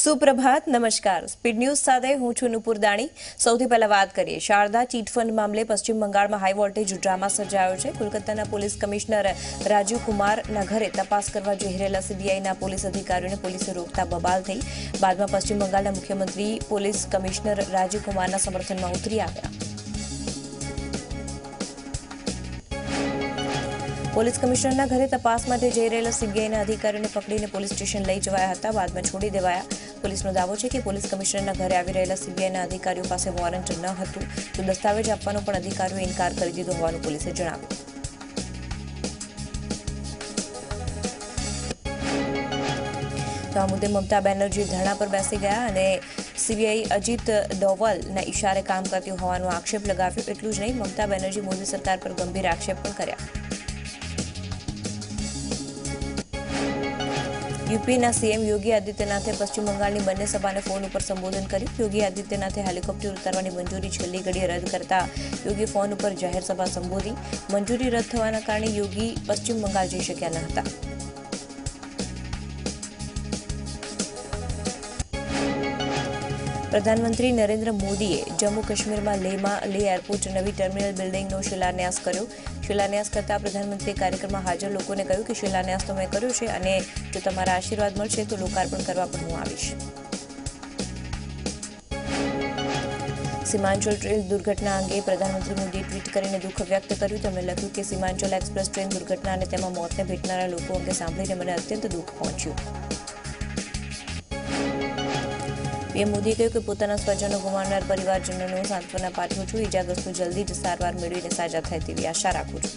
સુપ્રભાત નમસ્કાર speed news સાથે હું છું નુપુર દાણી। સૌથી પહેલા વાત કરીએ શારદા ચીટફંડ મામલે પશ્ચિમ બંગાળમાં હાઈ વોલ્ટેજ ડ્રામા સર્જાયો છે। કોલકાતાના પોલીસ કમિશનર રાજીવ કુમારના ઘરે તપાસ કરવા જઈ રહેલા સીબીઆઈના પોલીસ અધિકારીઓને પોલીસે રોકતા બબાલ થઈ। બાદમાં પશ્ચિમ બંગાળના મુખ્યમંત્રી પોલીસ કમિશનર રાજીવ કુમારના સમર્થનમાં ઉતરી આવ્યા। પોલીસ કમિશનરના ઘરે તપાસ માટે જઈ રહેલા સીબીઆઈના અધિકારીઓને પકડીને પોલીસ સ્ટેશન લઈ જવાયા હતા, બાદમાં છોડી દેવાયા। પોલીસનો દાવો છે કે પોલીસ કમિશનરના ઘરે આવી રહેલા સીબીઆઈના અધિકારીઓ પાસે વોરંટ ન હતું, તો દસ્તાવેજ આપવાનો પણ અધિકારીઓએ ઇનકાર કરી દીધો હોવાનું પોલીસે જણાવ્યું। તો આ મુદ્દે મમતા બેનર્જી ધરણા પર બેસી ગયા અને સીબીઆઈ અજીત ડોવલના ઇશારે કામ કરતી હોવાનો આક્ષેપ લગાવ્યો। એટલું જ નહીં, મમતા બેનર્જી મોદી સરકાર પર ગંભીર આક્ષેપ પણ કર્યા। यूपीના સીએમ યોગી આદિત્યનાથે પશ્ચિમ બંગાળની બંને સભાને ફોન ઉપર સંબોધન કર્યું। યોગી આદિત્યનાથે હેલિકોપ્ટર ઉતારવાની મંજૂરી છેલ્લી ઘડીએ રદ કરતા યોગી ફોન ઉપર જાહેર સભા સંબોધી। મંજૂરી રદ થવાના કારણે યોગી પશ્ચિમ બંગાળ જઈ શક્યા ન હતા। પ્રધાનમંત્રી નરેન્દ્ર મોદીએ જમ્મુ કાશ્મીરમાં લેહ એરપોર્ટ નવી ટર્મિનલ બિલ્ડિંગનો શિલાન્યાસ કર્યો। શિલાન્યાસ કરતા પ્રધાનમંત્રીએ કાર્યક્રમમાં હાજર લોકોને કહ્યું કે શિલાન્યાસ તો મેં કર્યો છે અને જો તમારા આશીર્વાદ મળશે તો લોકાર્પણ કરવા પણ હું આવીશ। સીમાંચલ ટ્રેન દુર્ઘટના અંગે પ્રધાનમંત્રી મોદીએ ટ્વીટ કરીને દુઃખ વ્યક્ત કર્યું। તેમણે લખ્યું કે સીમાંચલ એક્સપ્રેસ ટ્રેન દુર્ઘટના અને તેમાં મોતને ભેટનારા લોકો અંગે સાંભળીને મને અત્યંત દુઃખ પહોંચ્યું। પીએમ મોદીએ કહ્યું કે પોતાના સ્વજનો ગુમાવનાર પરિવારજનોને સાંત્વના પાઠવું છું। ઇજાગ્રસ્તો જલ્દી જ સારવાર મેળવીને સાજા થાય તેવી આશા રાખું છું।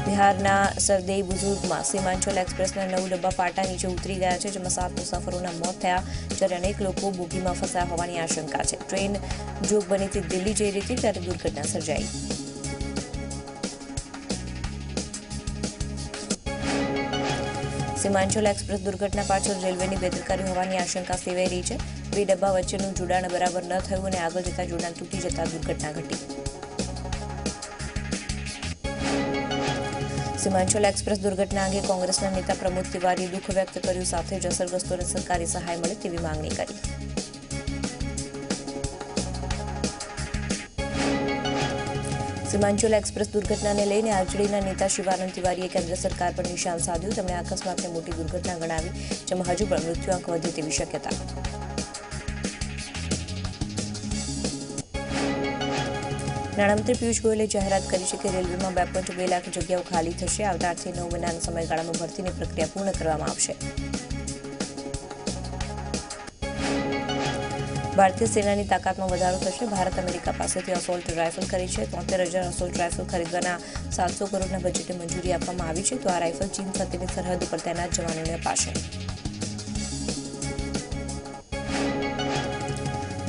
બિહારના સરદેઈ બુઝુર્ગમાં સીમાંચલ એક્સપ્રેસના 9 ડબ્બા પાટા નીચે ઉતરી ગયા છે, જેમાં 7 મુસાફરોના મોત થયા, જ્યારે અનેક લોકો બોગીમાં ફસાયા હોવાની આશંકા છે। ટ્રેન જોગબનીથી દિલ્હી જઈ રહી હતી ત્યારે દુર્ઘટના સર્જાઈ। સીમાંચલ એક્સપ્રેસ દુર્ઘટના પાછળ રેલવેની બેદરકારી હોવાની આશંકા સેવાઈ રહી છે। 2 ડબ્બા વચ્ચેનું જોડાણ બરાબર ન થયું અને આગળ જતા જોડાણ તૂટી જતા દુર્ઘટના ઘટી। સીમાંચલ એક્સપ્રેસ દુર્ઘટના અંગે કોંગ્રેસના નેતા પ્રમોદ તિવારીએ દુઃખ વ્યક્ત કર્યું, સાથે જ અસરગ્રસ્તોને સરકારી સહાય મળે તેવી માંગણી કરી। સીમાંચલ એક્સપ્રેસ દુર્ઘટનાને લઈને આરજેડીના નેતા શિવાનંદ તિવારીએ કેન્દ્ર સરકાર પર નિશાન સાધ્યું। તેમણે અકસ્માતને મોટી દુર્ઘટના ગણાવી, જેમાં હજુ પણ મૃત્યુઆંક વધે તેવી શક્યતા। નાણામંત્રી પિયુષ ગોયલે જાહેરાત કરી છે કે રેલવેમાં 2.2 લાખ જગ્યાઓ ખાલી થશે। આવતા 8 થી 9 મહિનાના સમયગાળામાં ભરતીની પ્રક્રિયા પૂર્ણ કરવામાં આવશે। ભારતીય સેનાની તાકાતમાં વધારો થશે। ભારત અમેરિકા પાસેથી અસોલ્ટ રાઇફલ ખરીદ છે। 73,000 અસોલ્ટ રાઇફલ ખરીદવાના 700 કરોડના બજેટને મંજૂરી આપવામાં આવી છે, તો આ રાઇફલ ચીન ખાતેની સરહદ પર તૈનાત જવાનોને અપાશે।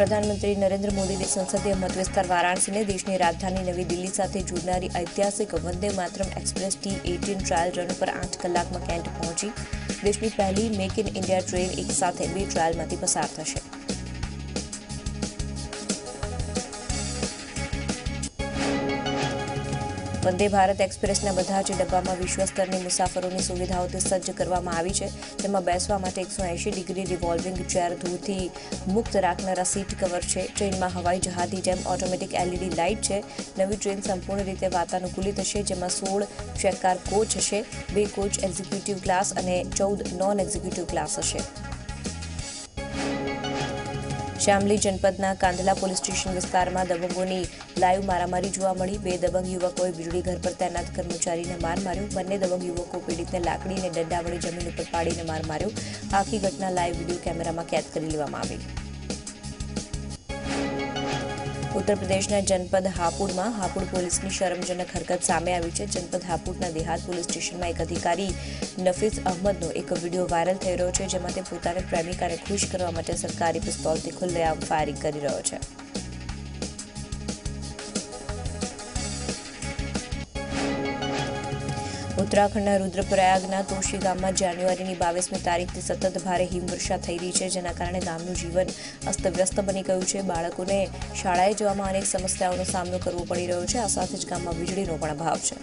પ્રધાનમંત્રી નરેન્દ્ર મોદીની સંસદીય મતવિસ્તાર વારાણસીને દેશની રાજધાની નવી દિલ્હી સાથે જોડનારી ઐતિહાસિક Vande Mataram express T18 trial run પર 8 કલાકમાં કેન્ટ પહોંચી। દેશની પહેલી મેક ઇન ઇન્ડિયા ટ્રેન એક સાથે 2 ટ્રાયલમાંથી પસાર થશે। વંદે ભારત એક્સપ્રેસના બધા જ ડબ્બામાં વિશ્વ સ્તરની મુસાફરોની સુવિધાઓથી સજ્જ કરવામાં આવી છે। તેમાં બેસવા માટે 180 ડિગ્રી રિવોલ્વિંગ ચેર, ધૂળથી મુક્ત રાખનારા સીટ કવર છે। ટ્રેનમાં હવાઈ જહાજની જેમ ઓટોમેટિક LED લાઇટ છે। નવી ટ્રેન સંપૂર્ણ રીતે વાતાનુકૂલિત હશે, જેમાં 16 ચેકકાર કોચ હશે, 2 કોચ એક્ઝિક્યુટિવ ક્લાસ અને 14 નોન એક્ઝિક્યુટિવ ક્લાસ હશે। શામલી જનપદના કાંધલા પોલીસ સ્ટેશન વિસ્તારમાં દબંગોની લાઈવ મારામારી જોવા મળી। 2 દબંગ યુવકોએ વીજળી ઘર પર તૈનાત કર્મચારીને માર માર્યો। બંને દબંગ યુવકો પીડિતને લાકડી અને દંડા વડે જમીન ઉપર પાડીને માર માર્યો। આખી ઘટના લાઈવ વિડીયો કેમેરામાં કેદ કરી લેવામાં આવી। ઉત્તર પ્રદેશના જનપદ હાપુડમાં હાપુડ પોલીસની શરમજનક હરકત સામે આવી છે। જનપદ હાપુડના દેહાત પોલીસ સ્ટેશનમાં એક અધિકારી નફીસ અહમદનો એક વિડીયો વાયરલ થઈ રહ્યો છે, જેમાં તે પોતાની પ્રેમિકાને ખુશ કરવા માટે સરકારી પિસ્તોલથી ખુલ્લેઆમ ફાયરિંગ કરી રહ્યો છે। ઉત્તરાખંડના રુદ્રપ્રયાગના તોશી ગામમાં જાન્યુઆરીની 22મી તારીખથી સતત ભારે હિમવર્ષા થઈ રહી છે, જેના કારણે ગામનું જીવન અસ્તવ્યસ્ત બની ગયું છે। બાળકોને શાળાએ જવામાં અનેક સમસ્યાઓનો સામનો કરવો પડી રહ્યો છે। આ સાથે જ ગામમાં વીજળીનો પણ અભાવ છે।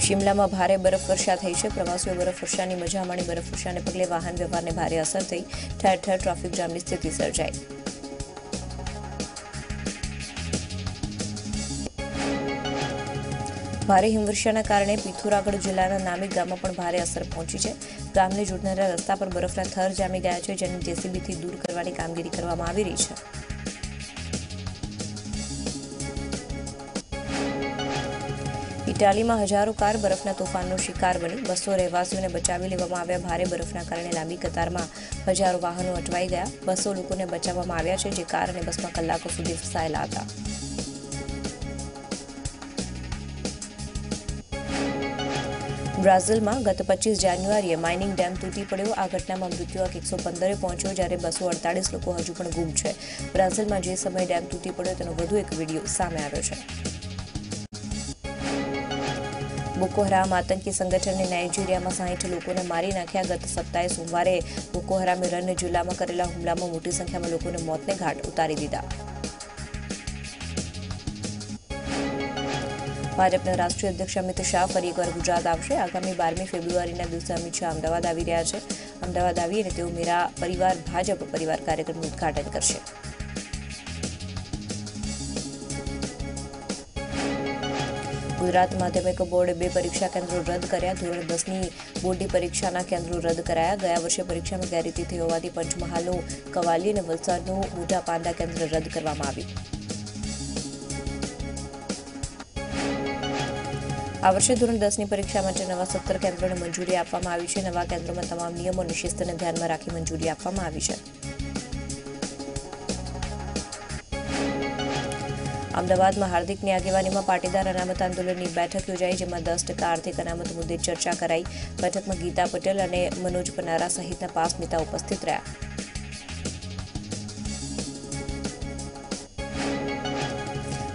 શિમલામાં ભારે બરફવર્ષા થઈ છે. પ્રવાસીઓ બરફવર્ષાની મજા માણી. બરફવર્ષાને પગલે વાહન વ્યવહારને ભારે અસર થઈ. ઠેર ઠેર ટ્રાફિક જામની સ્થિતિ સર્જાઈ. ભારે હિમવર્ષાના કારણે પિથોરાગઢ જિલ્લાના નામિક ગામમાં પણ ભારે અસર પહોંચી છે. ગામને જોડનારા રસ્તા પર બરફના થર જામી ગયા છે, જેને જેસીબીથી દૂર કરવાની કામગીરી કરવામાં આવી રહી છે. ઇટાલીમાં હજારો કાર બરફના તોફાનનો શિકાર બની. 200 રહેવાસીઓને બચાવી લેવામાં આવ્યા. ભારે બરફના કારણે લાંબી કતારમાં હજારો વાહનો અટવાઈ ગયા. 200 લોકોને બચાવવામાં આવ્યા છે, જે કાર અને બસમાં કલાકો સુધી ફસાયેલા હતા. બ્રાઝિલમાં ગત 25 જાન્યુઆરીએ માઇનિંગ ડેમ તૂટી પડ્યો. આ ઘટનામાં મૃત્યુઆંક 115 પહોંચ્યો, જ્યારે 248 લોકો હજુ પણ ગુમ છે. બ્રાઝિલમાં જે સમયે ડેમ તૂટી પડ્યો તેનો વધુ એક વિડીયો સામે આવ્યો છે. બોકો હરામ આતંકી સંગઠને નાઇજીરિયામાં 60 લોકોને મારી નાખ્યા. ગત સપ્તાહે સોમવારે બોકો હરામે રન જિલ્લામાં કરેલા હુમલામાં મોટી સંખ્યામાં લોકોને મોતને ઘાટ ઉતારી દીધા. ભાજપના રાષ્ટ્રીય અધ્યક્ષ અમિત શાહ ફરી એકવાર ગુજરાત આવશે. આગામી 12મી ફેબ્રુઆરીના દિવસે અમિત શાહ અમદાવાદ આવી રહ્યા છે. અમદાવાદ આવીને તેઓ મેરા પરિવાર ભાજપ પરિવાર કાર્યક્રમનું ઉદઘાટન કરશે. ગુજરાત માધ્યમિક બોર્ડે 2 પરીક્ષા કેન્દ્રો રદ કર્યા. ધોરણ 10ની બોર્ડની પરીક્ષાના કેન્દ્રો રદ કરાયા. ગયા વર્ષે પરીક્ષામાં ગેરરીતિ થઈ હોવાથી પંચમહાલનું કવાલી અને વલસાડનું મોટા પાંદા કેન્દ્ર રદ કરવામાં આવ્યું. આ વર્ષે ધોરણ 10ની પરીક્ષા માટે નવા 17 કેન્દ્રોને મંજૂરી આપવામાં આવી છે. નવા કેન્દ્રોમાં તમામ નિયમો અને શિસ્તને ધ્યાનમાં રાખી મંજૂરી આપવામાં આવી છે. અમદાવાદમાં હાર્દિકની આગેવાનીમાં પાટીદાર અનામત આંદોલનની બેઠક યોજાઈ, જેમાં 10% આર્થિક અનામત મુદ્દે ચર્ચા કરાઈ. બેઠકમાં ગીતા પટેલ અને મનોજ પનારા સહિતના 5 નેતા ઉપસ્થિત રહ્યા.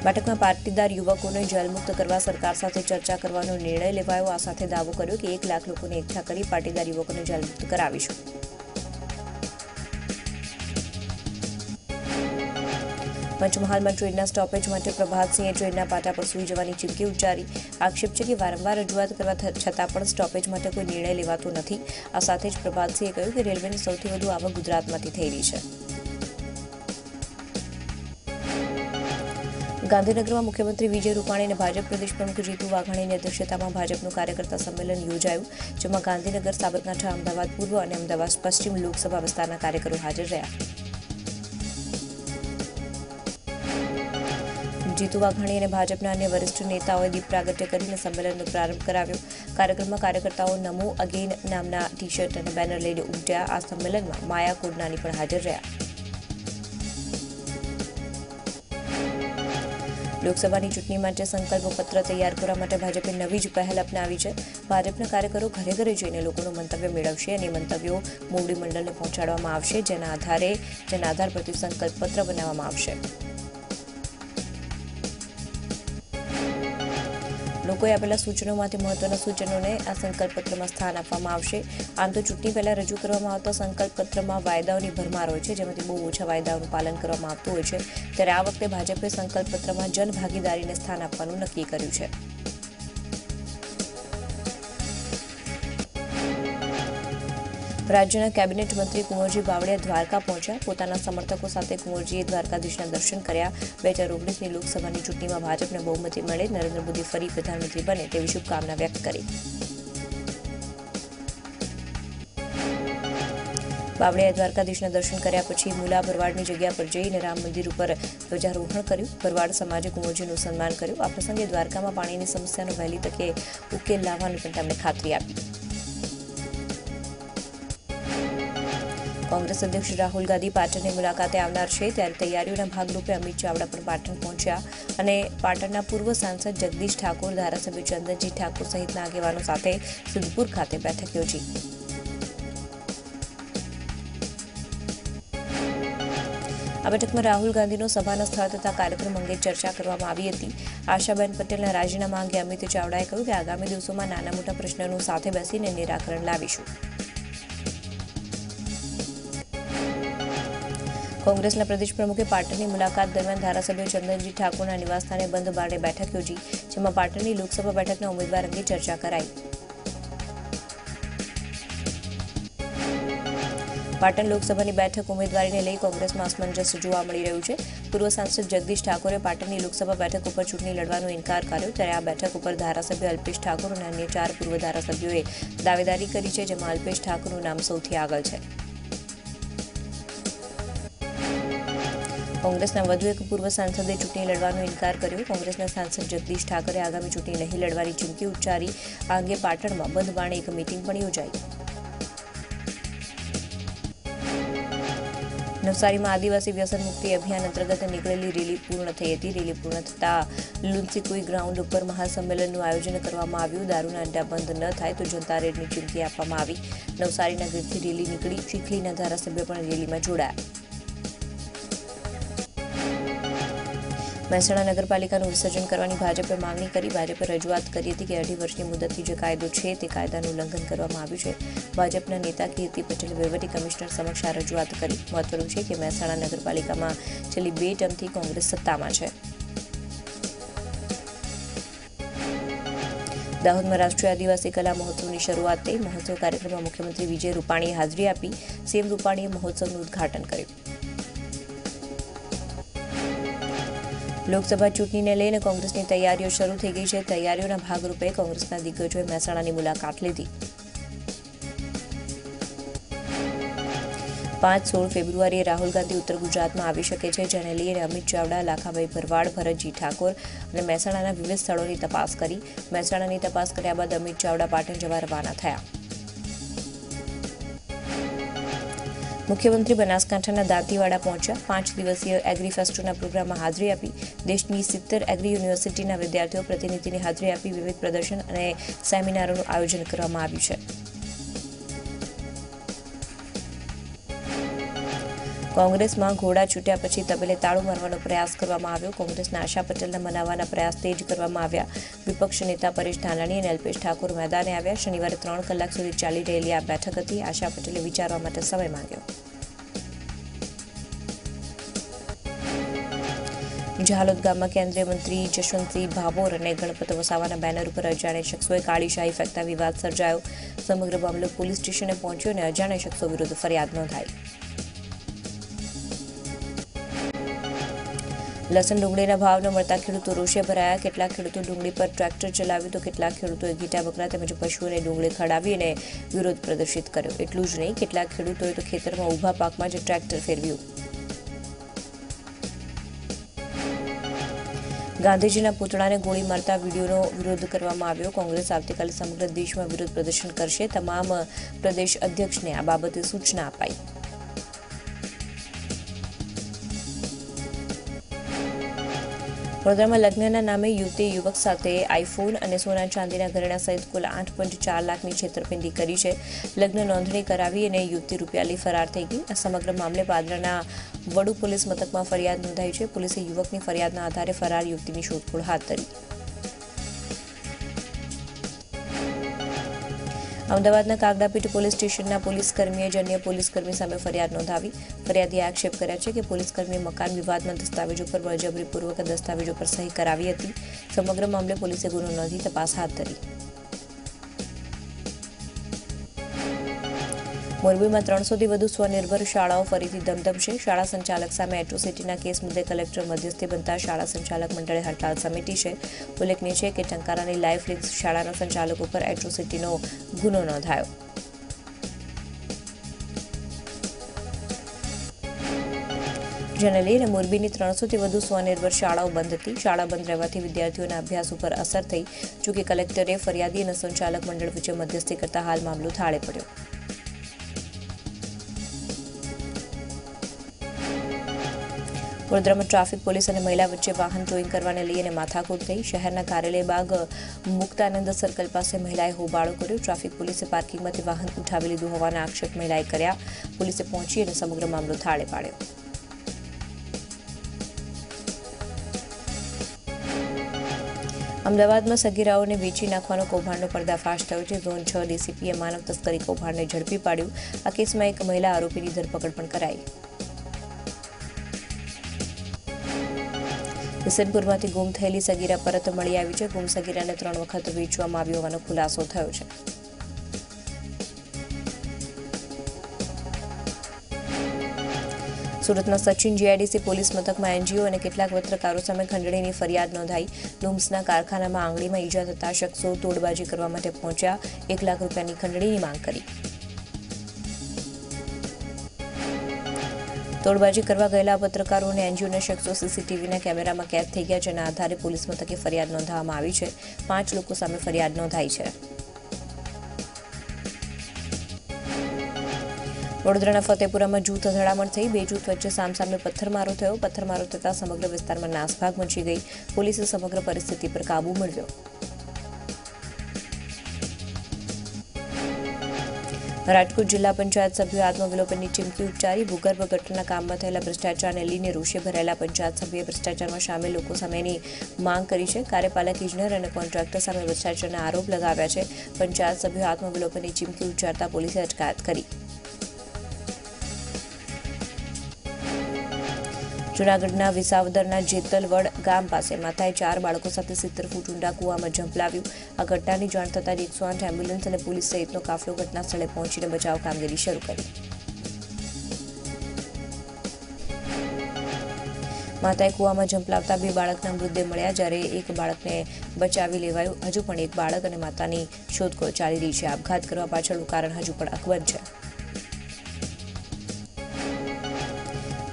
બેઠકમાં પાટીદાર યુવકોને જેલમુક્ત કરવા સરકાર સાથે ચર્ચા કરવાનો નિર્ણય લેવાયો. આ સાથે દાવો કર્યો કે 1 લાખ લોકોને એકઠા કરી પાટીદાર યુવકોને જેલમુક્ત કરાવીશું. પંચમહાલમાં ટ્રેનના સ્ટોપેજ માટે પ્રભાતસિંહે ટ્રેનના પાટા પર સૂઈ જવાની ચીમકી ઉચ્ચારી. આક્ષેપ છે કે વારંવાર રજૂઆત કરવા છતાં પણ સ્ટોપેજ માટે કોઈ નિર્ણય લેવાતો નથી. આ સાથે જ પ્રભાતસિંહે કહ્યું કે રેલવેની સૌથી વધુ આવક ગુજરાતમાંથી થઈ રહી છે. ગાંધીનગરમાં મુખ્યમંત્રી વિજય રૂપાણી અને ભાજપ પ્રદેશ પ્રમુખ જીતુ વાઘાણીની અધ્યક્ષતામાં ભાજપનું કાર્યકર્તા સંમેલન યોજાયું, જેમાં ગાંધીનગર, સાબરકાંઠા, અમદાવાદ પૂર્વ અને અમદાવાદ પશ્ચિમ લોકસભા વિસ્તારના કાર્યકરો હાજર રહ્યા. જીતુ વાઘાણી અને ભાજપના અન્ય વરિષ્ઠ નેતાઓએ દીપ પ્રાગટ્ય કરીને સંમેલનનો પ્રારંભ કરાવ્યો. કાર્યક્રમમાં કાર્યકર્તાઓ નમો અગેન નામના ટી-શર્ટ અને બેનર લઈને ઉમટ્યા. આ સંમેલનમાં માયા કોડનાની પણ હાજર રહ્યા. લોકસભાની ચૂંટણી માટે સંકલ્પ પત્ર તૈયાર કરવા માટે ભાજપે નવી જ પહેલ અપનાવી છે. ભાજપના કાર્યકરો ઘરે ઘરે જઈને લોકોનું મંતવ્ય મેળવશે અને મંતવ્યો મોવડી મંડળને પહોંચાડવામાં આવશે, જેના આધાર પરથી સંકલ્પ પત્ર બનાવવામાં આવશે. લોકોએ આપેલા સૂચનોમાંથી મહત્વના સૂચનોને આ સંકલ્પપત્રમાં સ્થાન આપવામાં આવશે. આમ તો ચૂંટણી પહેલા રજૂ કરવામાં આવતા સંકલ્પપત્રમાં વાયદાઓની ભરમાર હોય છે, જેમાંથી બહુ ઓછા વાયદાઓનું પાલન કરવામાં આવતું હોય છે. ત્યારે આ વખતે ભાજપે સંકલ્પપત્રમાં જનભાગીદારીને સ્થાન આપવાનું નક્કી કર્યું છે. રાજ્યના કેબિનેટ મંત્રી કુંવરજી બાવળિયા દ્વારકા પહોંચ્યા. પોતાના સમર્થકો સાથે કુંવરજીએ દ્વારકાધીશના દર્શન કર્યા. 2019ની લોકસભાની ચૂંટણીમાં ભાજપને બહુમતી મળે, નરેન્દ્ર મોદી ફરી પ્રધાનમંત્રી બને તેવી શુભકામના વ્યક્ત કરી. બાવળિયાએ દ્વારકાધીશના દર્શન કર્યા પછી મુલા ભરવાડની જગ્યા પર જઈને રામ મંદિર ઉપર ધ્વજારોહણ કર્યું. ભરવાડ સમાજે કુંવરજીનું સન્માન કર્યું. આ પ્રસંગે દ્વારકામાં પાણીની સમસ્યાનો વહેલી તકે ઉકેલ લાવવાની પણ તેમણે ખાતરી આપી. કોંગ્રેસ અધ્યક્ષ રાહુલ ગાંધી પાટણની મુલાકાતે આવનાર છે, ત્યારે તૈયારીઓના ભાગરૂપે અમિત ચાવડા પણ પાટણ પહોંચ્યા અને પાટણના પૂર્વ સાંસદ જગદીશ ઠાકોર, ધારાસભ્ય ચંદનજી ઠાકોર સહિતના આગેવાનો સાથે સિદ્ધપુર ખાતે બેઠક યોજી. આ બેઠકમાં રાહુલ ગાંધીનો સભાના સ્થળ તથા કાર્યક્રમ અંગે ચર્ચા કરવામાં આવી હતી. આશાબેન પટેલના રાજીનામા અંગે અમિત ચાવડાએ કહ્યું કે આગામી દિવસોમાં નાના મોટા પ્રશ્નોનું સાથે બેસીને નિરાકરણ લાવીશું. કોંગ્રેસના પ્રદેશ પ્રમુખે પાટણની મુલાકાત દરમિયાન ધારાસભ્ય ચંદનજી ઠાકોરના નિવાસસ્થાને બંધ બારણે બેઠક યોજી, જેમાં પાટણની લોકસભા બેઠકના ઉમેદવાર અંગે ચર્ચા કરાઈ. પાટણ લોકસભાની બેઠક ઉમેદવારીને લઈ કોંગ્રેસમાં અસમંજસ જોવા મળી રહ્યું છે. પૂર્વ સાંસદ જગદીશ ઠાકોરે પાટણની લોકસભા બેઠક ઉપર ચૂંટણી લડવાનો ઇનકાર કર્યો, ત્યારે આ બેઠક ઉપર ધારાસભ્ય અલ્પેશ ઠાકોર અને અન્ય 4 પૂર્વ ધારાસભ્યોએ દાવેદારી કરી છે, જેમાં અલ્પેશ ઠાકોરનું નામ સૌથી આગળ છે. કોંગ્રેસના વધુ એક પૂર્વ સાંસદે ચૂંટણી લડવાનો ઇનકાર કર્યો. કોંગ્રેસના સાંસદ જગદીશ ઠાકોરે આગામી ચૂંટણી નહીં લડવાની ચીમકી ઉચ્ચારી. આ અંગે પાટણમાં બંધ બારણે એક મીટિંગ પણ યોજાઈ. નવસારીમાં આદિવાસી વ્યસન મુક્તિ અભિયાન અંતર્ગત નીકળેલી રેલી પૂર્ણ થઈ હતી. રેલી પૂર્ણ થતાં લુન્સીકુઈ ગ્રાઉન્ડ ઉપર મહાસંમેલનનું આયોજન કરવામાં આવ્યું. દારૂના અડ્ડા બંધ ન થાય તો જનતા રેડની ચીમકી આપવામાં આવી. નવસારીના ગીરથી રેલી નીકળી. ચીખલીના ધારાસભ્ય પણ રેલીમાં જોડાયા. મહેસાણા નગરપાલિકાનું વિસર્જન કરવાની ભાજપે માંગણી કરી. ભાજપે રજૂઆત કરી હતી કે 2.5 વર્ષની મુદતથી જે કાયદો છે તે કાયદાનું ઉલ્લંઘન કરવામાં આવ્યું છે. ભાજપના નેતા કીર્તિ પટેલે વહીવટી કમિશનર સમક્ષ આ રજૂઆત કરી. મહત્વનું છે કે મહેસાણા નગરપાલિકામાં છેલ્લી 2 ટર્મથી કોંગ્રેસ સત્તામાં છે. દાહોદમાં રાષ્ટ્રીય આદિવાસી કલા મહોત્સવની શરૂઆત થઈ. મહોત્સવ કાર્યક્રમમાં મુખ્યમંત્રી વિજય રૂપાણીએ હાજરી આપી. સીએમ રૂપાણીએ મહોત્સવનું ઉદ્ઘાટન કર્યું. લોકસભા ચૂંટણીને લઈને કોંગ્રેસની તૈયારીઓ શરૂ થઈ ગઈ છે. તૈયારીઓના ભાગરૂપે કોંગ્રેસના દિગ્ગજોએ મહેસાણાની મુલાકાત લીધી. 5-16 ફેબ્રુઆરીએ રાહુલ ગાંધી ઉત્તર ગુજરાતમાં આવી શકે છે, જેને લઈને અમિત ચાવડા, લાખાભાઈ ભરવાડ, ભરતજી ઠાકોર અને મહેસાણાના વિવિધ સ્થળોની તપાસ કરી. મહેસાણાની તપાસ કર્યા બાદ અમિત ચાવડા પાટણ જવા રવાના થયા. મુખ્યમંત્રી બનાસકાંઠાના દાંતીવાડા પહોંચ્યા. 5 દિવસીય એગ્રીફેસ્ટોના પ્રોગ્રામમાં હાજરી આપી. દેશની 70 એગ્રી યુનિવર્સિટીના વિદ્યાર્થીઓ પ્રતિનિધિની હાજરી આપી. વિવિધ પ્રદર્શન અને સેમિનારોનું આયોજન કરવામાં આવ્યું છે. કોંગ્રેસમાં ઘોડા છૂટ્યા પછી તબેલે તાળું મારવાનો પ્રયાસ કરવામાં આવ્યો. કોંગ્રેસના આશા પટેલને મનાવવાના પ્રયાસ તેજ કરવામાં આવ્યા. વિપક્ષ નેતા પરેશ ધાનાણી અને અલ્પેશ ઠાકોર મેદાને આવ્યા. શનિવારે 3 કલાક સુધી ચાલી રહેલી આ બેઠક હતી. આશા પટેલે વિચારવા માટે સમય માંગ્યો. ઝાલોદ ગામમાં કેન્દ્રીય મંત્રી જશવંતસિંહ ભાભોર અને ગણપત વસાવાના બેનર ઉપર અજાણ્યા શખ્સોએ કાળી શાહી ફેંકતા વિવાદ સર્જાયો. સમગ્ર મામલો પોલીસ સ્ટેશને પહોંચ્યો અને અજાણ્યા શખ્સો વિરુદ્ધ ફરિયાદ નોંધાઈ. લસણ ડુંગળીના ભાવ ન મળતા ખેડૂતો રોષે ભરાયા. કેટલાક ખેડૂતો ડુંગળી પર ટ્રેક્ટર ચલાવ્યું તો કેટલાક ખેડૂતોએ ઘેટા બકરા તેમજ પશુઓને ડુંગળી ખડાવી અને વિરોધ પ્રદર્શિત કર્યો. એટલું જ નહીં, કેટલાક ખેડૂતોએ તો ખેતરમાં ઊભા પાકમાં જ ટ્રેક્ટર ફેરવ્યું. ગાંધીજીના પૂતળાને ગોળી મારતા વિડીયોનો વિરોધ કરવામાં આવ્યો. કોંગ્રેસ આવતીકાલે સમગ્ર દેશમાં વિરોધ પ્રદર્શન કરશે. તમામ પ્રદેશ અધ્યક્ષને આ બાબતે સૂચના અપાઈ. વડોદરામાં લગ્નના નામે યુવતીએ યુવક સાથે આઈફોન અને સોના ચાંદીના ઘરેણા સહિત કુલ 8.4 લાખની છેતરપિંડી કરી છે. લગ્ન નોંધણી કરાવી અને યુવતી રૂપિયા લઈ ફરાર થઈ ગઈ. આ સમગ્ર મામલે પાદરાના વડુ પોલીસ મથકમાં ફરિયાદ નોંધાઈ છે. પોલીસે યુવકની ફરિયાદના આધારે ફરાર યુવતીની શોધખોળ હાથ ધરી. અમદાવાદના કાગડાપીઠ પોલીસ સ્ટેશનના પોલીસકર્મીએ જ અન્ય પોલીસકર્મી સામે ફરિયાદ નોંધાવી. ફરિયાદીએ આક્ષેપ કર્યા છે કે પોલીસકર્મીએ મકાન વિવાદના દસ્તાવેજો પર બળજબરીપૂર્વક દસ્તાવેજો પર સહી કરાવી હતી. સમગ્ર મામલે પોલીસે ગુનો નોંધી તપાસ હાથ ધરી. મોરબીમાં 300થી વધુ સ્વનિર્ભર શાળાઓ ફરીથી ધમધમશે. શાળા સંચાલક સામે એટ્રોસિટીના કેસ મુદ્દે કલેક્ટર મધ્યસ્થી બનતા શાળા સંચાલક મંડળે હડતાળ સમિતિ છે. ઉલ્લેખનીય છે કે ટંકારાની લાઈફ લિંક્સ શાળાના સંચાલકો પર એટ્રોસિટીનો ગુનો નોંધાયો. જેને લઈને મોરબીની 300થી વધુ સ્વનિર્ભર શાળાઓ બંધ હતી. શાળા બંધ રહેવાથી વિદ્યાર્થીઓના અભ્યાસ ઉપર અસર થઈ. જોકે કલેક્ટરે ફરિયાદી અને સંચાલક મંડળ વચ્ચે મધ્યસ્થી કરતા હાલ મામલો થાળે પડ્યો. વડોદરામાં ટ્રાફિક પોલીસ અને મહિલા વચ્ચે વાહન ટોઈંગ કરવાને લઈને માથાકૂટ થઈ. શહેરના કાર્યાલય બાગ મુક્તાનંદ સર્કલ પાસે મહિલાએ હોબાળો કર્યો. ટ્રાફિક પોલીસે પાર્કિંગમાંથી વાહન ઉઠાવી લીધું હોવાના આક્ષેપ મહિલાએ કર્યા. પોલીસે પહોંચી અને સમગ્ર મામલો થાળે પાડ્યો. અમદાવાદમાં સગીરાઓને વેચી નાખવાનો કૌભાંડનો પર્દાફાશ થયો છે. ઝોન 6 ડીસીપીએ માનવ તસ્કરી કૌભાંડને ઝડપી પાડ્યું. આ કેસમાં એક મહિલા આરોપીની ધરપકડ પણ કરાઈ. કિશનપુરમાંથી ગુમ થયેલી સગીરા પરત મળી આવી છે. ગુમ સગીરાને 3 વખત વેચવામાં આવી હોવાનો ખુલાસો થયો છે. સુરતના સચિન જીઆઈડીસી પોલીસ મથકમાં એનજીઓ અને કેટલાક પત્રકારો સામે ખંડણીની ફરિયાદ નોંધાઈ. લુમ્સના કારખાનામાં આંગળીમાં ઈજા થતા શખ્સો તોડબાજી કરવા માટે પહોંચ્યા. 1 લાખ રૂપિયાની ખંડણીની માંગ કરી. તોડબાજી કરવા ગયેલા પત્રકારો અને એનજીઓના શખ્સો સીસીટીવીના કેમેરામાં કેદ થઈ ગયા, જેના આધારે પોલીસ મથકે ફરિયાદ નોંધવામાં આવી છે. 5 લોકો સામે ફરિયાદ નોંધાઈ છે. વડોદરાના ફતેપુરામાં જૂથ અથડામણ થઈ. 2 જૂથ વચ્ચે સામસામે પથ્થરમારો થયો. પથ્થરમારો થતાં સમગ્ર વિસ્તારમાં નાસભાગ મચી ગઈ. પોલીસે સમગ્ર પરિસ્થિતિ પર કાબૂ મેળવ્યો. રાજકોટ જિલ્લા પંચાયત સભ્યોએ આત્મવિલોપનની ચીમકી ઉચ્ચારી. ભૂગર્ભ ગટરના કામમાં થયેલા ભ્રષ્ટાચારને લઈને રોષે ભરાયેલા પંચાયત સભ્યોએ ભ્રષ્ટાચારમાં સામેલ લોકો સામેની માંગ કરી છે. કાર્યપાલક ઇજનેર અને કોન્ટ્રાક્ટર સામે ભ્રષ્ટાચારના આરોપ લગાવ્યા છે. પંચાયત સભ્યોએ આત્મવિલોપનની ચીમકી ઉચ્ચારતા પોલીસે અટકાયત કરી. જૂનાગઢના વિસાવદરના જેતલવડ ગામ પાસે માતાએ 4 બાળકો સાથે 70 ફૂટ ઊંડા કૂવામાં ઝંપલાવ્યું. આ ઘટનાની જાણ થતાં 108 એમ્બ્યુલન્સ અને પોલીસ સહિતનો કાફલો ઘટના સ્થળે પહોંચીને બચાવ કામગીરી શરૂ કરી. માતાએ કૂવામાં ઝંપલાવતા 2 બાળકના મૃતદેહ મળ્યા, જ્યારે 1 બાળકને બચાવી લેવાયું. હજુ પણ 1 બાળક અને માતાની શોધખોળ ચાલી રહી છે. આપઘાત કરવા પાછળનું કારણ હજુ પણ અકબંધ છે.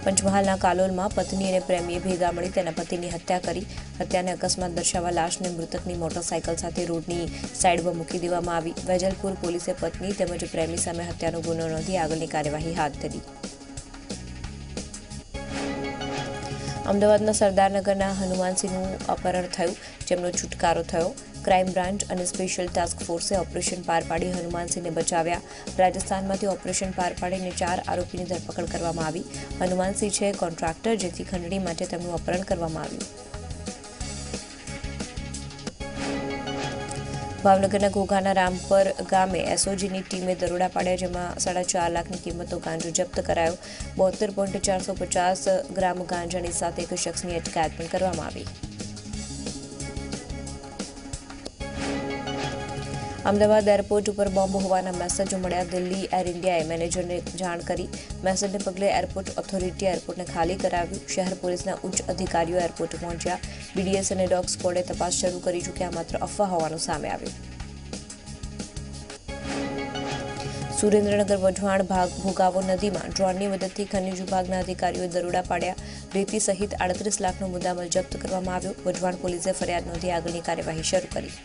પંચમહાલના કાલોલમાં પત્ની અને પ્રેમીએ ભેગા મળી તેના પતિની હત્યા કરી. હત્યાને અકસ્માત દર્શાવવા લાશને મૃતકની મોટરસાયકલ સાથે રોડની સાઈડમાં મૂકી દેવામાં આવી. વેજલપુર પોલીસે પત્ની તેમજ પ્રેમી સામે હત્યાનો ગુનો નોંધી આગળની કાર્યવાહી હાથ ધરી. અમદાવાદના સરદારનગરના હનુમાનસિંહનું અપહરણ થયું, જેમનો છુટકારો થયો. ક્રાઇમ બ્રાન્ચ અને સ્પેશિયલ ટાસ્ક ફોર્સે ઓપરેશન પાર પાડી હનુમાનસિંહને બચાવ્યા. રાજસ્થાનમાંથી ઓપરેશન પાર પાડીને 4 આરોપીની ધરપકડ કરવામાં આવી. હનુમાનસિંહ છે કોન્ટ્રાક્ટર, જેથી ખંડણી માટે તેમનું અપહરણ કરવામાં આવ્યું. ભાવનગરના ઘોઘાના રામપર ગામે એસઓજીની ટીમે દરોડા પાડ્યા, જેમાં 4.5 લાખની કિંમતનો ગાંજો જપ્ત કરાયો. 72.450 ગ્રામ ગાંજાની સાથે 1 શખ્સની અટકાયત પણ કરવામાં આવી. અમદાવાદ એરપોર્ટ ઉપર બોમ્બ હોવાના મેસેજો મળ્યા. દિલ્હી એર ઇન્ડિયાએ મેનેજરને જાણ કરી. મેસેજને પગલે એરપોર્ટ ઓથોરિટીએ એરપોર્ટને ખાલી કરાવ્યું. શહેર પોલીસના ઉચ્ચ અધિકારીઓ એરપોર્ટ પહોંચ્યા. બીડીએસ અને ડોગ સ્ક્વોડે તપાસ શરૂ કરી છે કે આ માત્ર અફવા હોવાનું સામે આવ્યું. સુરેન્દ્રનગર વઢવાણ ભોગાવો નદીમાં ડ્રોનની મદદથી ખનિજ વિભાગના અધિકારીઓએ દરોડા પાડ્યા. રેતી સહિત 38 લાખનો મુદ્દામાલ જપ્ત કરવામાં આવ્યો. વઢવાણ પોલીસે ફરિયાદ નોંધી આગળની કાર્યવાહી શરૂ કરી.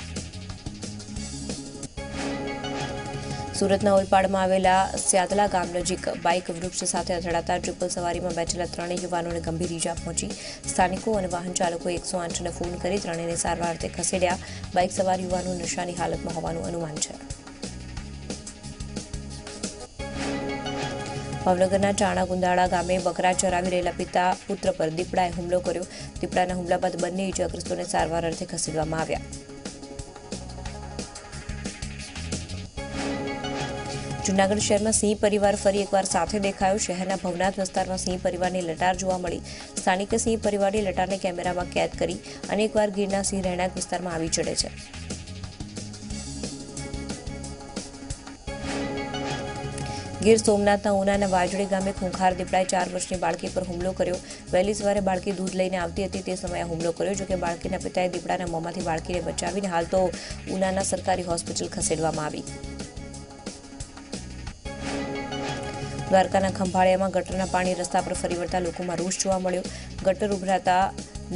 સુરતના ઓલપાડમાં આવેલા સ્યાદલા ગામ નજીક બાઇક વૃક્ષ સાથે અથડાતા ટ્રિપલ સવારીમાં બેઠેલા 3 યુવાનોને ગંભીર ઈજા પહોંચી. સ્થાનિકો અને વાહન ચાલકોએ 108ને ફોન કરી 3ને સારવાર અર્થે ખસેડ્યા. બાઇક સવાર યુવાનો નશાની હાલતમાં હોવાનું અનુમાન છે. ભાવનગરના ચાણા ગુંદાળા ગામે બકરા ચરાવી રહેલા પિતા પુત્ર પર દીપડાએ હુમલો કર્યો. દીપડાના હુમલા બાદ બંને ઈજાગ્રસ્તોને સારવાર અર્થે ખસેડવામાં આવ્યા. જૂનાગઢ શહેરમાં સિંહ પરિવાર ફરી એકવાર સાથે દેખાયો. શહેરના ભવનાથ વિસ્તારમાં સિંહ પરિવારની લટાર જોવા મળી. સ્થાનિકે સિંહ પરિવારની લટારને કેમેરામાં કેદ કરી. અનેકવાર ગીરના સિંહ રહેણાંક વિસ્તારમાં આવી ચડે છે. ગીર સોમનાથના ઉનાના વાજડી ગામે ખૂંખાર દીપડાએ 4 વર્ષની બાળકી પર હુમલો કર્યો. વહેલી સવારે બાળકી દૂધ લઈને આવતી હતી તે સમયે હુમલો કર્યો. જોકે બાળકીના પિતાએ દીપડાના મોંમાંથી બાળકીને બચાવીને હાલ તો ઉનાના સરકારી હોસ્પિટલ ખસેડવામાં આવી. દ્વારકાના ખંભાળિયામાં ગટરના પાણી રસ્તા પર ફરી વળતા લોકોમાં રોષ જોવા મળ્યો. ગટર ઉભરાતા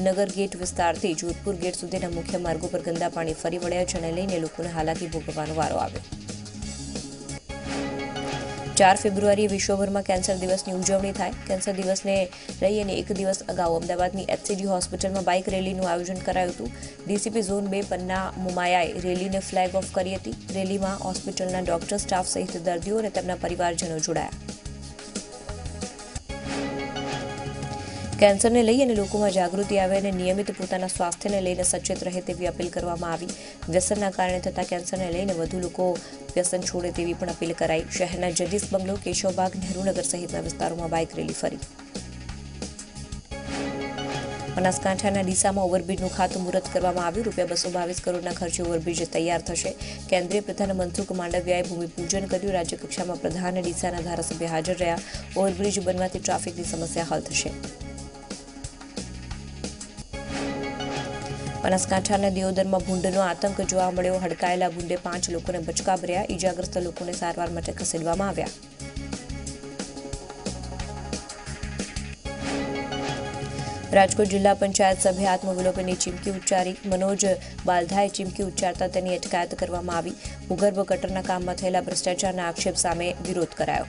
નગર ગેટ વિસ્તારથી જોધપુર ગેટ સુધીના મુખ્ય માર્ગો પર ગંદા પાણી ફરી વળ્યા, જેને લઈને લોકોને હાલાકી ભોગવવાનો વારો આવ્યો. 4 ફેબ્રુઆરીએ વિશ્વભરમાં કેન્સર દિવસની ઉજવણી થાય. કેન્સર દિવસને લઈને 1 દિવસ અગાઉ અમદાવાદની એચસીજી હોસ્પિટલમાં બાઇક રેલીનું આયોજન કરાયું હતું. ડીસીપી ઝોન 2 પન્ના મુમાયાએ રેલીને ફ્લેગ ઓફ કરી હતી. રેલીમાં હોસ્પિટલના ડોક્ટર, સ્ટાફ સહિત દર્દીઓ અને તેમના પરિવારજનો જોડાયા. કેન્સરને લઈ અને લોકોમાં જાગૃતિ આવે અને નિયમિત પોતાના સ્વાસ્થ્યને લઈને સચેત રહે તેવી અપીલ કરવામાં આવી. વ્યસનના કારણે થતા કેન્સરને લઈને વધુ લોકો વ્યસન છોડે તેવી પણ અપીલ કરાઈ. શહેરના જજીસ બંગલો, કેશવબાગ, નહેરુનગર સહિતના વિસ્તારોમાં બાઇક રેલી ફરી. બનાસકાંઠાના ડીસામાં ઓવરબ્રિજનું ખાતમુહૂર્ત કરવામાં આવ્યું. ₹222 કરોડના ખર્ચે ઓવરબ્રિજ તૈયાર થશે. કેન્દ્રીય પ્રધાન મનસુખ માંડવિયાએ ભૂમિપૂજન કર્યું. રાજ્યકક્ષામાં પ્રધાન ડીસાના ધારાસભ્ય હાજર રહ્યા. ઓવરબ્રિજ બનવાથી ટ્રાફિકની સમસ્યા હલ થશે. બનાસકાંઠાના દિયોદરમાં ભૂંડનો આતંક જોવા મળ્યો. હડકાયેલા ભૂંડે 5 લોકોને બચકા ભર્યા. ઈજાગ્રસ્ત લોકોને સારવાર માટે ખસેડવામાં આવ્યા. રાજકોટ જિલ્લા પંચાયત સભ્ય આત્મવિલોપનની ચીમકી ઉચ્ચારી. મનોજ બાલધાએ ચીમકી ઉચ્ચારતા તેની અટકાયત કરવામાં આવી. ભૂગર્ભ ગટરના કામમાં થયેલા ભ્રષ્ટાચારના આક્ષેપ સામે વિરોધ કરાયો.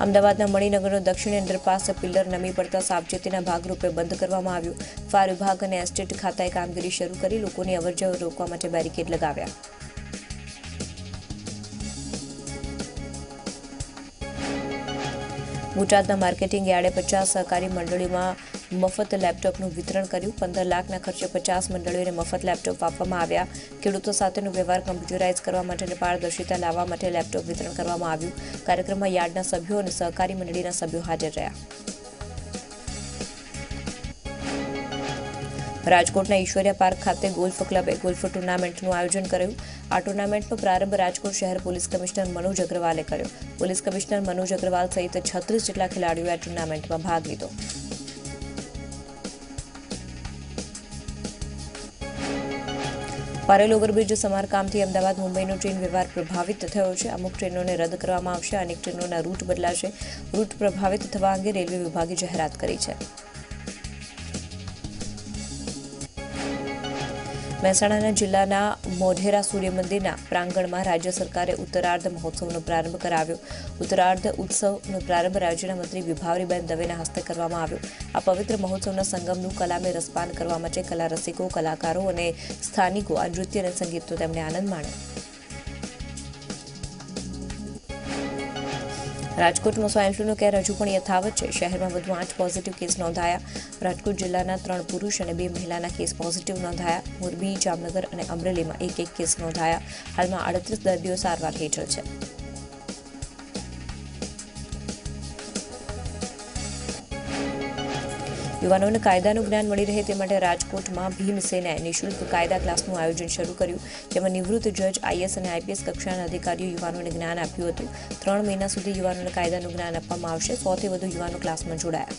અમદાવાદના મણિનગરનો દક્ષિણી અંડરપાસ પિલ્લર નમી પડતા સાવચેતીના ભાગરૂપે બંધ કરવામાં આવ્યું. ફાયર વિભાગ અને એસ્ટેટ ખાતાએ કામગીરી શરૂ કરી લોકોની અવરજવર રોકવા માટે બેરિકેડ લગાવ્યા. બોટાદના માર્કેટિંગ યાર્ડે 50 સહકારી મંડળીઓમાં મફત લેપટોપનું વિતરણ કર્યું. 15 લાખના ખર્ચે 50 મંડળીઓને મફત લેપટોપ આપવામાં આવ્યા. ખેડૂતો સાથેનો વ્યવહાર કમ્પ્યુટરાઇઝ કરવા માટે અને પારદર્શિતા લાવવા માટે લેપટોપ વિતરણ કરવામાં આવ્યું. કાર્યક્રમમાં યાર્ડના સભ્યો અને સહકારી મંડળીના સભ્યો હાજર રહ્યા. રાજકોટના ઈશ્વરિયા પાર્ક ખાતે ગોલ્ફ ક્લબે ગોલ્ફ ટુર્નામેન્ટનું આયોજન કર્યું. આ ટુર્નામેન્ટનો પ્રારંભ રાજકોટ શહેર પોલીસ કમિશનર મનોજ અગ્રવાલે કર્યો. પોલીસ કમિશનર મનોજ અગ્રવાલ સહિત 36 જેટલા ખેલાડીઓએ આ ટુર્નામેન્ટમાં ભાગ લીધો. પારેલ ઓવરબ્રિજ સમારકામથી અમદાવાદ મુંબઈનો ટ્રેન વ્યવહાર પ્રભાવિત થયો છે. અમુક ટ્રેનોને રદ કરવામાં આવશે. અનેક ટ્રેનોના રૂટ બદલાશે. રૂટ પ્રભાવિત થવા અંગે રેલવે વિભાગે જાહેરાત કરી છે. મહેસાણા જિલ્લાના મોઢેરા સૂર્ય મંદિરના પ્રાંગણમાં રાજ્ય સરકારે ઉત્તરાર્ધ મહોત્સવનો પ્રારંભ કરાવ્યો. ઉત્તરાર્ધ ઉત્સવનો પ્રારંભ રાજ્યના મંત્રી વિભાવરીબેન દવેના હસ્તે કરવામાં આવ્યો. આ પવિત્ર મહોત્સવના સંગમનું કલામે રસપાન કરવા માટે કલા રસિકો, કલાકારો અને સ્થાનિકો આ નૃત્ય અને સંગીતનો તેમણે આનંદ માણ્યો. રાજકોટમાં સ્વાઇન ફ્લૂનો કેર હજુ પણ યથાવત છે. શહેરમાં વધુ 8 પોઝિટિવ કેસ નોંધાયા. રાજકોટ જિલ્લાના 3 પુરુષ અને 2 મહિલાના કેસ પોઝિટિવ નોંધાયા. મોરબી, જામનગર અને અમરેલીમાં એક કેસ નોંધાયા. હાલમાં 38 દર્દીઓ સારવાર હેઠળ છે. યુવાનોને કાયદાનું જ્ઞાન મળી રહે તે માટે રાજકોટમાં ભીમ સેનાએ નિઃશુલ્ક કાયદા ક્લાસનું આયોજન શરૂ કર્યું. જેમાં નિવૃત્ત જજ, આઈએસ અને આઈપીએસ કક્ષાના અધિકારીઓ યુવાનોને જ્ઞાન આપ્યું હતું. 3 મહિના સુધી યુવાનોને કાયદાનું જ્ઞાન આપવામાં આવશે. 100થી વધુ યુવાનો ક્લાસમાં જોડાયા.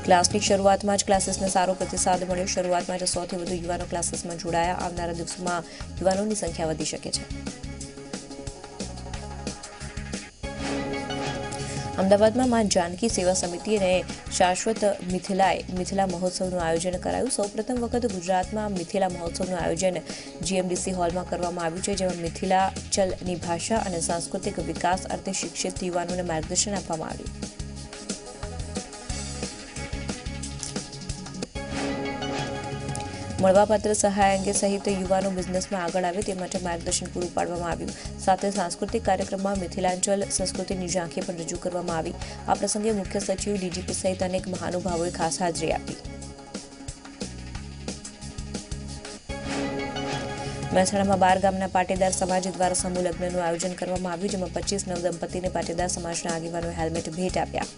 ક્લાસની શરૂઆતમાં જ ક્લાસીસને સારો પ્રતિસાદ મળ્યો. શરૂઆતમાં જ 100થી વધુ યુવાનો ક્લાસીસમાં જોડાયા. આવનારા દિવસોમાં યુવાનોની સંખ્યા વધી શકે છે. અમદાવાદમાં મા જાનકી સેવા સમિતિ અને શાશ્વત મિથિલાએ મિથિલા મહોત્સવનું આયોજન કરાયું. સૌપ્રથમ વખત ગુજરાતમાં મિથિલા મહોત્સવનું આયોજન જીએમડીસી હોલમાં કરવામાં આવ્યું છે. જેમાં મિથિલાચલની ભાષા અને સાંસ્કૃતિક વિકાસ અર્થે શિક્ષિત યુવાનોને માર્ગદર્શન આપવામાં આવ્યું. મળવાપાત્ર સહાય અંગે સહિત યુવાનો બિઝનેસમાં આગળ આવે તે માટે માર્ગદર્શન પૂરું પાડવામાં આવ્યું. સાથે સાંસ્કૃતિક કાર્યક્રમમાં મિથિલાંચલ સંસ્કૃતિની ઝાંખી પણ રજૂ કરવામાં આવી. આ પ્રસંગે મુખ્ય સચિવ, ડીજીપી સહિત અનેક મહાનુભાવોએ ખાસ હાજરી આપી. મહેસાણામાં 12 ગામના પાટીદાર સમાજ દ્વારા સમૂહ લગ્નનું આયોજન કરવામાં આવ્યું. જેમાં 25 નવદંપતીને પાટીદાર સમાજના આગેવાનોએ હેલ્મેટ ભેટ આપ્યા.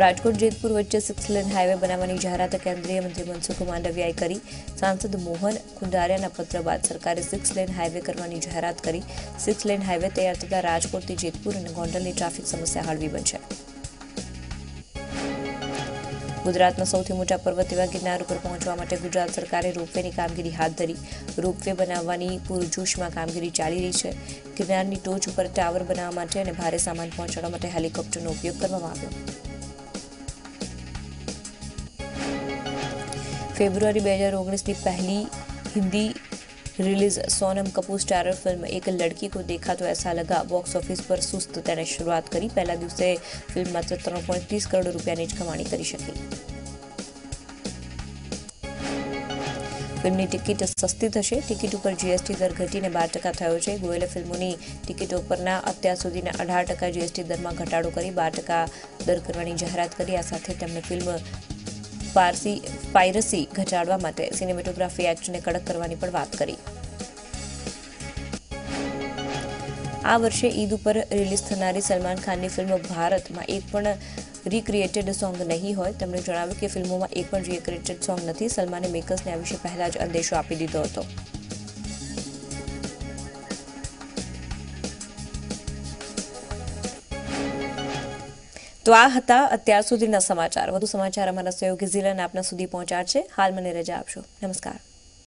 રાજકોટ જેતપુર વચ્ચે 6 લેન હાઈવે બનાવવાની જાહેરાત કેન્દ્રીય મંત્રી મનસુખ માંડવિયાએ કરી. સાંસદ મોહન કુંડારિયાના પત્ર બાદ સરકારે 6 લેન હાઈવે કરવાની જાહેરાત કરી. 6 લેન હાઈવે તૈયાર થતાં રાજકોટથી જેતપુર અને ગોંડલની ટ્રાફિક સમસ્યા હળવી બનશે. ગુજરાતના સૌથી મોટા પર્વત એવા ગિરનાર ઉપર પહોંચવા માટે ગુજરાત સરકારે રોપવેની કામગીરી હાથ ધરી. રોપવે બનાવવાની પૂરજોશમાં કામગીરી ચાલી રહી છે. ગિરનારની ટોચ ઉપર ટાવર બનાવવા માટે અને ભારે સામાન પહોંચાડવા માટે હેલિકોપ્ટરનો ઉપયોગ કરવામાં આવ્યો. ફેબ્રુઆરી 2019ની પહેલી Hindi release Sonam Kapoor starrer film एक लड़की को देखा तो ऐसा लगा बॉक्स ऑफिस पर सुस्त तेने शुरुआत करी. पहला दिवसे फिल्म मात्र 3.30 करोड़ રૂપિયાની જ કમાણી કરી શકી. ફિલ્મની ટિકિટ સસ્તી થશે. ટિકિટ ઉપર જીએસટી દર ઘટીને 12% થયો છે. ગોયલે ફિલ્મોની ટિકિટો પરના અત્યાર સુધીના 18% જીએસટી દરમાં ઘટાડો કરી 12% દર કરવાની જાહેરાત કરી. આ સાથે તેમણે ફિલ્મ પાયરસી ઘટાડવા માટે સિનેમેટોગ્રાફી એક્ટને કડક કરવાની પણ વાત કરી. આ વર્ષે ઈદ ઉપર રિલીઝ થનારી સલમાન ખાનની ફિલ્મ ભારતમાં એક પણ રિક્રિએટેડ સોંગ નહીં હોય. તેમણે જણાવ્યું કે ફિલ્મોમાં એક પણ રિક્રિએટેડ સોંગ નથી. સલમાને મેકર્સને આ વિશે પહેલા જ અંદેશો આપી દીધો હતો. તો આ હતા અત્યાર સુધીના સમાચાર. વધુ સમાચાર અમારા સહયોગી ઝીલન આપના સુધી પહોંચાડશે. હાલ મને રજા આપશો. નમસ્કાર.